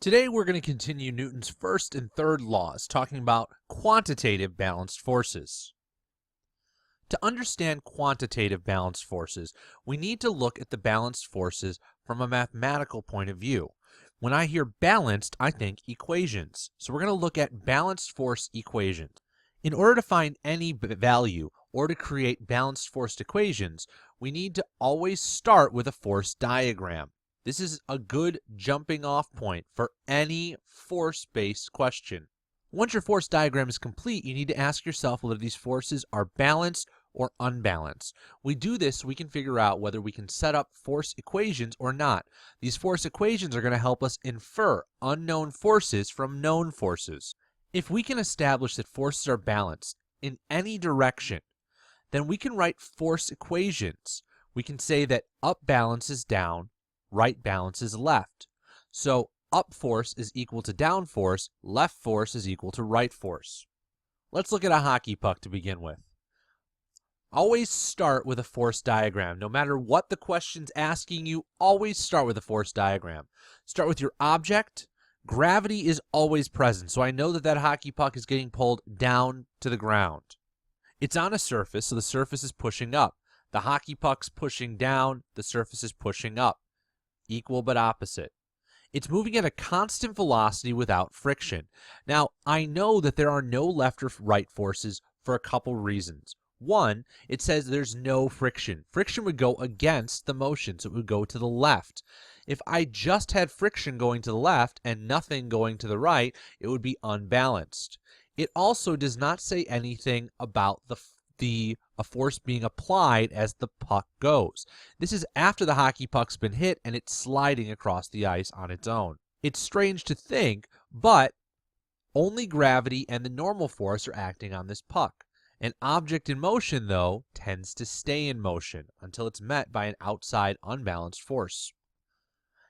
Today we're going to continue Newton's first and third laws, talking about quantitative balanced forces. To understand quantitative balanced forces, we need to look at the balanced forces from a mathematical point of view. When I hear balanced, I think equations. So we're going to look at balanced force equations. In order to find any value or to create balanced force equations, we need to always start with a force diagram. This is a good jumping off point for any force-based question. Once your force diagram is complete, you need to ask yourself whether these forces are balanced or unbalanced. We do this so we can figure out whether we can set up force equations or not. These force equations are going to help us infer unknown forces from known forces. If we can establish that forces are balanced in any direction, then we can write force equations. We can say that up balances down, right balances left. So up force is equal to down force, left force is equal to right force. Let's look at a hockey puck to begin with. Always start with a force diagram. No matter what the question's asking you, always start with a force diagram. Start with your object. Gravity is always present, so I know that that hockey puck is getting pulled down to the ground. It's on a surface, so the surface is pushing up. The hockey puck's pushing down, the surface is pushing up. Equal but opposite. It's moving at a constant velocity without friction. Now, I know that there are no left or right forces for a couple reasons. One, it says there's no friction. Friction would go against the motion, so it would go to the left. If I just had friction going to the left and nothing going to the right, it would be unbalanced. It also does not say anything about a force being applied as the puck goes. This is after the hockey puck's been hit and it's sliding across the ice on its own. It's strange to think, but only gravity and the normal force are acting on this puck. An object in motion, though, tends to stay in motion until it's met by an outside unbalanced force.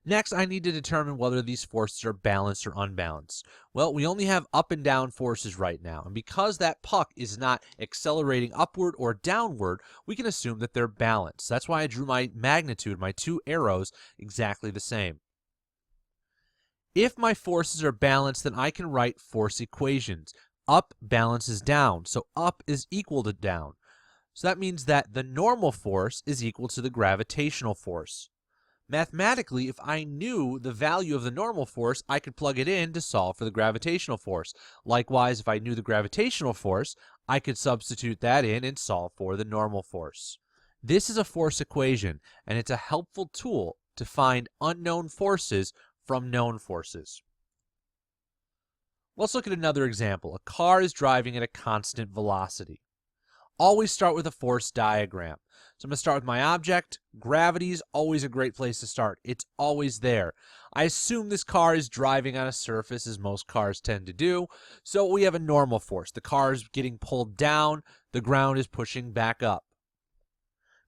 Next, I need to determine whether these forces are balanced or unbalanced. Well, we only have up and down forces right now, and because that puck is not accelerating upward or downward, we can assume that they're balanced. That's why I drew my magnitude, my two arrows, exactly the same. If my forces are balanced, then I can write force equations. Up balances down, so up is equal to down. So that means that the normal force is equal to the gravitational force. Mathematically, if I knew the value of the normal force, I could plug it in to solve for the gravitational force. Likewise, if I knew the gravitational force, I could substitute that in and solve for the normal force. This is a force equation, and it's a helpful tool to find unknown forces from known forces. Let's look at another example. A car is driving at a constant velocity. Always start with a force diagram. So I'm going to start with my object. Gravity is always a great place to start. It's always there. I assume this car is driving on a surface, as most cars tend to do. So we have a normal force. The car is getting pulled down. The ground is pushing back up.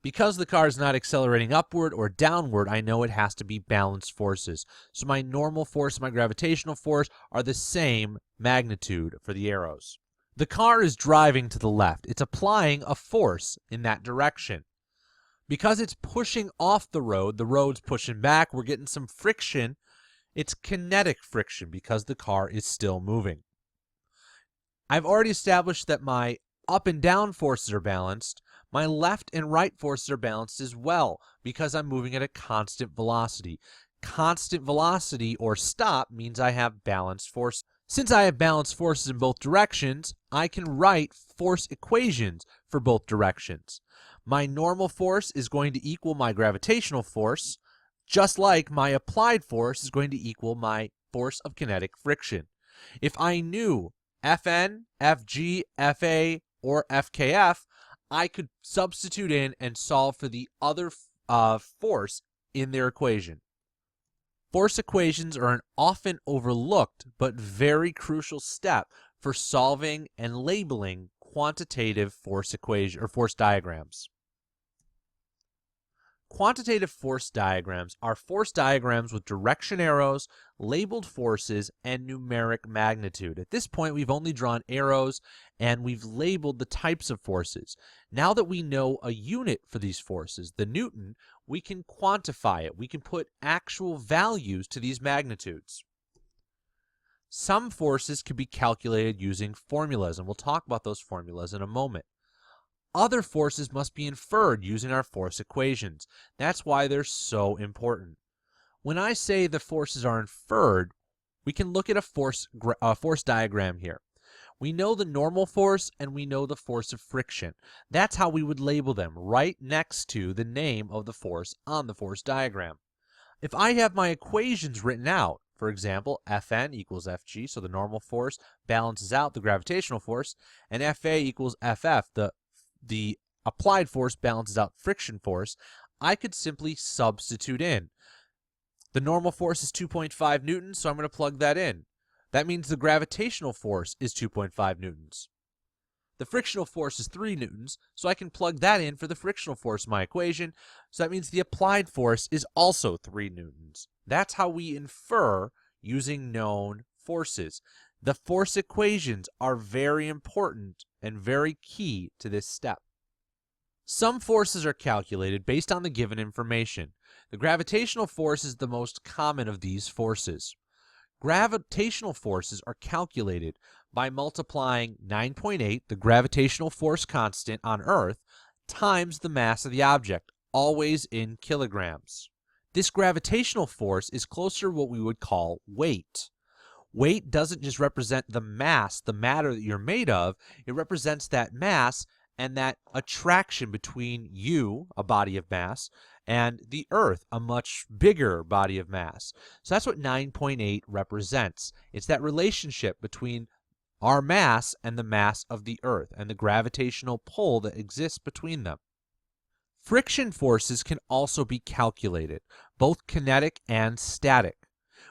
Because the car is not accelerating upward or downward, I know it has to be balanced forces. So my normal force and my gravitational force are the same magnitude for the arrows. The car is driving to the left. It's applying a force in that direction. Because it's pushing off the road's pushing back, we're getting some friction. It's kinetic friction because the car is still moving. I've already established that my up and down forces are balanced. My left and right forces are balanced as well because I'm moving at a constant velocity. Constant velocity, or stop, means I have balanced force. Since I have balanced forces in both directions, I can write force equations for both directions. My normal force is going to equal my gravitational force, just like my applied force is going to equal my force of kinetic friction. If I knew Fn, Fg, Fa, or Fkf, I could substitute in and solve for the other force in their equation. Force equations are an often overlooked but very crucial step for solving and labeling quantitative force equation or force diagrams. Quantitative force diagrams are force diagrams with direction arrows, labeled forces, and numeric magnitude. At this point, we've only drawn arrows and we've labeled the types of forces. Now that we know a unit for these forces, the Newton, we can quantify it. We can put actual values to these magnitudes. Some forces can be calculated using formulas, and we'll talk about those formulas in a moment. Other forces must be inferred using our force equations. That's why they're so important. When I say the forces are inferred, we can look at a force diagram here. We know the normal force and we know the force of friction. That's how we would label them, right next to the name of the force on the force diagram. If I have my equations written out, for example, Fn equals Fg, so the normal force balances out the gravitational force, and Fa equals Ff, the applied force balances out friction force, I could simply substitute in. The normal force is 2.5 newtons, so I'm going to plug that in. That means the gravitational force is 2.5 newtons. The frictional force is 3 newtons, so I can plug that in for the frictional force in my equation. So that means the applied force is also 3 newtons. That's how we infer using known forces. The force equations are very important and very key to this step. Some forces are calculated based on the given information. The gravitational force is the most common of these forces. Gravitational forces are calculated by multiplying 9.8, the gravitational force constant on Earth, times the mass of the object, always in kilograms. This gravitational force is closer to what we would call weight. Weight doesn't just represent the mass, the matter that you're made of, it represents that mass and that attraction between you, a body of mass, and the Earth, a much bigger body of mass. So that's what 9.8 represents. It's that relationship between our mass and the mass of the Earth and the gravitational pull that exists between them. Friction forces can also be calculated, both kinetic and static.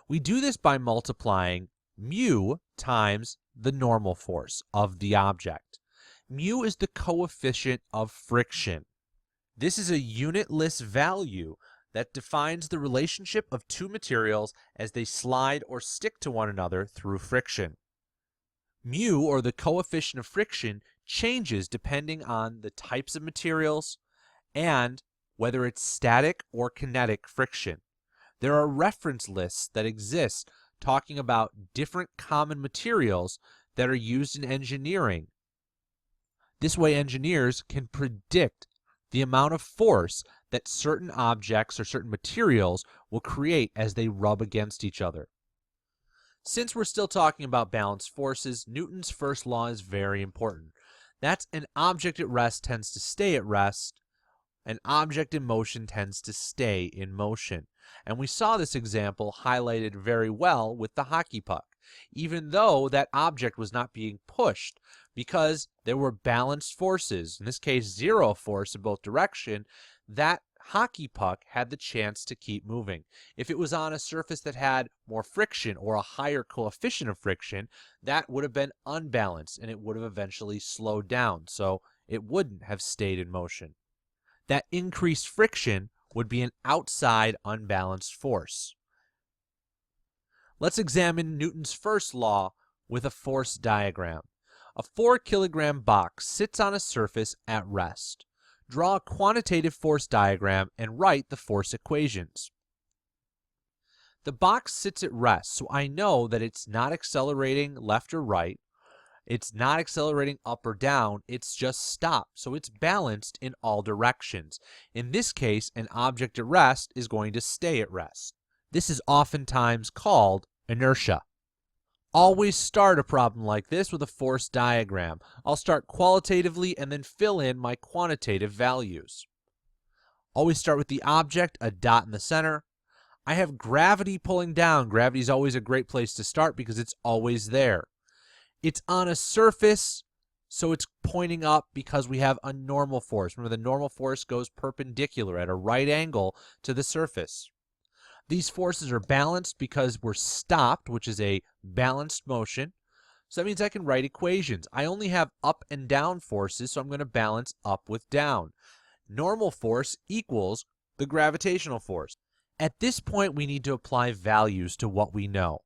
We do this by multiplying mu times the normal force of the object. Mu is the coefficient of friction. This is a unitless value that defines the relationship of two materials as they slide or stick to one another through friction. Mu, or the coefficient of friction, changes depending on the types of materials and whether it's static or kinetic friction. There are reference lists that exist talking about different common materials that are used in engineering. This way engineers can predict the amount of force that certain objects or certain materials will create as they rub against each other. Since we're still talking about balanced forces, Newton's first law is very important. That's an object at rest tends to stay at rest, an object in motion tends to stay in motion. And we saw this example highlighted very well with the hockey puck. Even though that object was not being pushed, because there were balanced forces, in this case 0 force in both directions, that hockey puck had the chance to keep moving. If it was on a surface that had more friction or a higher coefficient of friction, that would have been unbalanced and it would have eventually slowed down, so it wouldn't have stayed in motion. That increased friction would be an outside unbalanced force. Let's examine Newton's first law with a force diagram. A 4-kilogram box sits on a surface at rest. Draw a quantitative force diagram and write the force equations. The box sits at rest, so I know that it's not accelerating left or right. It's not accelerating up or down, it's just stopped, so it's balanced in all directions. In this case, an object at rest is going to stay at rest. This is oftentimes called inertia. Always start a problem like this with a force diagram. I'll start qualitatively and then fill in my quantitative values. Always start with the object, a dot in the center. I have gravity pulling down. Gravity is always a great place to start because it's always there. It's on a surface, so it's pointing up because we have a normal force. Remember, the normal force goes perpendicular at a right angle to the surface. These forces are balanced because we're stopped, which is a balanced motion. So that means I can write equations. I only have up and down forces, so I'm going to balance up with down. Normal force equals the gravitational force. At this point, we need to apply values to what we know.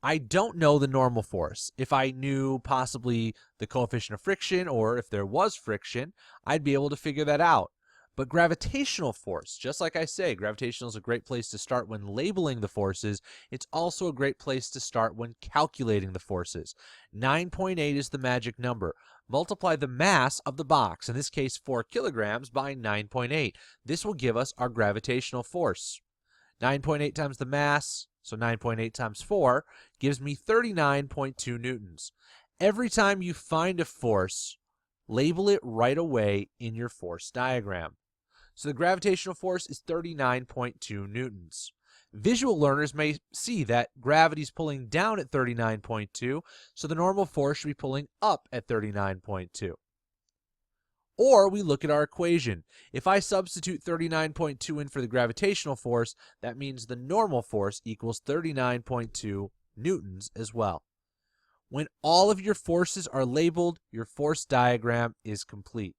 I don't know the normal force. If I knew possibly the coefficient of friction, or if there was friction, I'd be able to figure that out. But gravitational force, just like I say, gravitational is a great place to start when labeling the forces. It's also a great place to start when calculating the forces. 9.8 is the magic number. Multiply the mass of the box, in this case 4 kilograms, by 9.8. This will give us our gravitational force. 9.8 times the mass, so 9.8 times 4, gives me 39.2 newtons. Every time you find a force, label it right away in your force diagram. So the gravitational force is 39.2 newtons. Visual learners may see that gravity is pulling down at 39.2, so the normal force should be pulling up at 39.2. Or we look at our equation. If I substitute 39.2 in for the gravitational force, that means the normal force equals 39.2 newtons as well. When all of your forces are labeled, your force diagram is complete.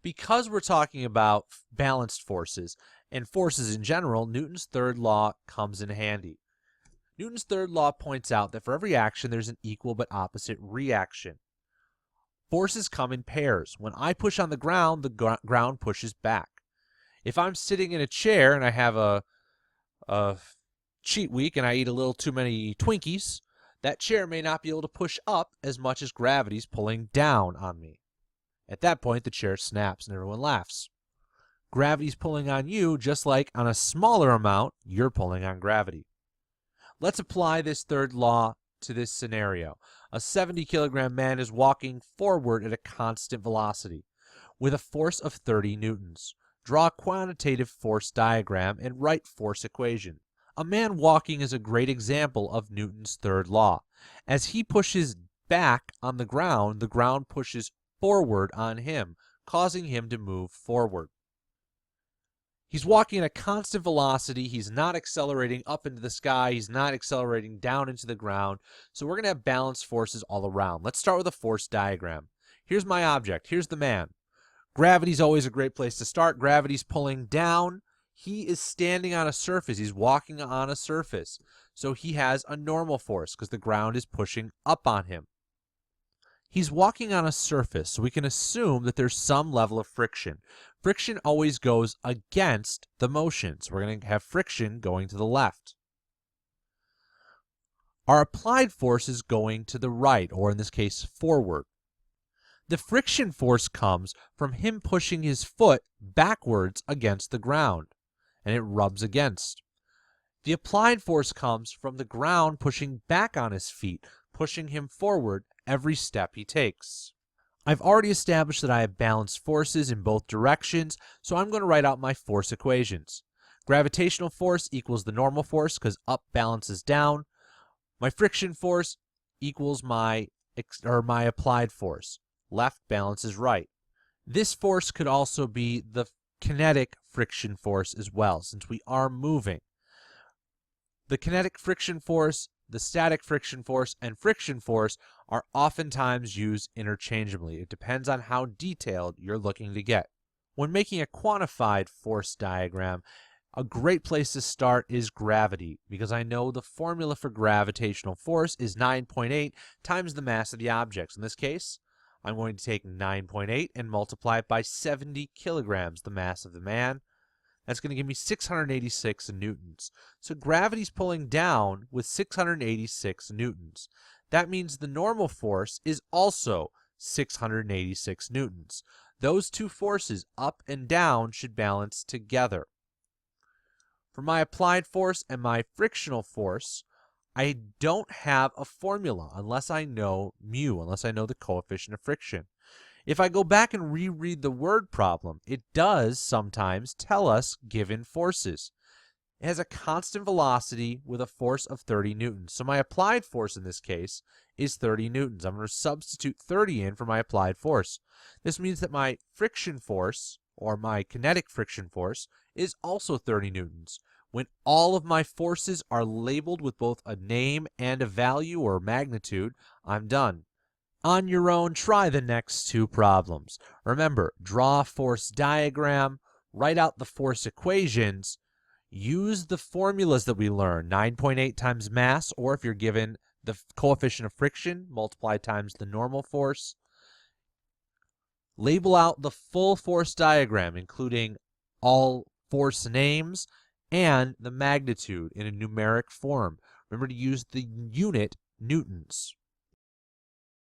Because we're talking about balanced forces and forces in general, Newton's third law comes in handy. Newton's third law points out that for every action there's an equal but opposite reaction. Forces come in pairs. When I push on the ground ground pushes back. If I'm sitting in a chair and I have a cheat week and I eat a little too many Twinkies, that chair may not be able to push up as much as gravity's pulling down on me. At that point, the chair snaps and everyone laughs. Gravity's pulling on you just like on a smaller amount, you're pulling on gravity. Let's apply this third law to this scenario. A 70-kilogram man is walking forward at a constant velocity with a force of 30 newtons. Draw a quantitative force diagram and write force equation. A man walking is a great example of Newton's third law. As he pushes back on the ground pushes forward on him, causing him to move forward. He's walking at a constant velocity. He's not accelerating up into the sky. He's not accelerating down into the ground. So we're going to have balanced forces all around. Let's start with a force diagram. Here's my object. Here's the man. Gravity's always a great place to start. Gravity's pulling down. He is standing on a surface. He's walking on a surface. So he has a normal force because the ground is pushing up on him. He's walking on a surface, so we can assume that there's some level of friction. Friction always goes against the motion, so we're going to have friction going to the left. Our applied force is going to the right, or in this case, forward. The friction force comes from him pushing his foot backwards against the ground, and it rubs against. The applied force comes from the ground pushing back on his feet, pushing him forward every step he takes. I've already established that I have balanced forces in both directions, so I'm going to write out my force equations. Gravitational force equals the normal force because up balances down. My friction force equals my applied force. Left balances right. This force could also be the kinetic friction force as well, since we are moving. The kinetic friction force, the static friction force, and friction force are oftentimes used interchangeably. It depends on how detailed you're looking to get. When making a quantified force diagram, a great place to start is gravity, because I know the formula for gravitational force is 9.8 times the mass of the objects. In this case, I'm going to take 9.8 and multiply it by 70 kilograms, the mass of the man. That's going to give me 686 newtons. So gravity's pulling down with 686 newtons. That means the normal force is also 686 newtons. Those two forces, up and down, should balance together. For my applied force and my frictional force, I don't have a formula unless I know mu, unless I know the coefficient of friction. If I go back and reread the word problem, it does sometimes tell us given forces. It has a constant velocity with a force of 30 newtons. So my applied force in this case is 30 newtons. I'm going to substitute 30 in for my applied force. This means that my friction force, or my kinetic friction force, is also 30 newtons. When all of my forces are labeled with both a name and a value or magnitude, I'm done. On your own, try the next two problems. Remember, draw a force diagram, write out the force equations, use the formulas that we learned, 9.8 times mass, or if you're given the coefficient of friction, multiply times the normal force. Label out the full force diagram, including all force names and the magnitude in a numeric form. Remember to use the unit newtons.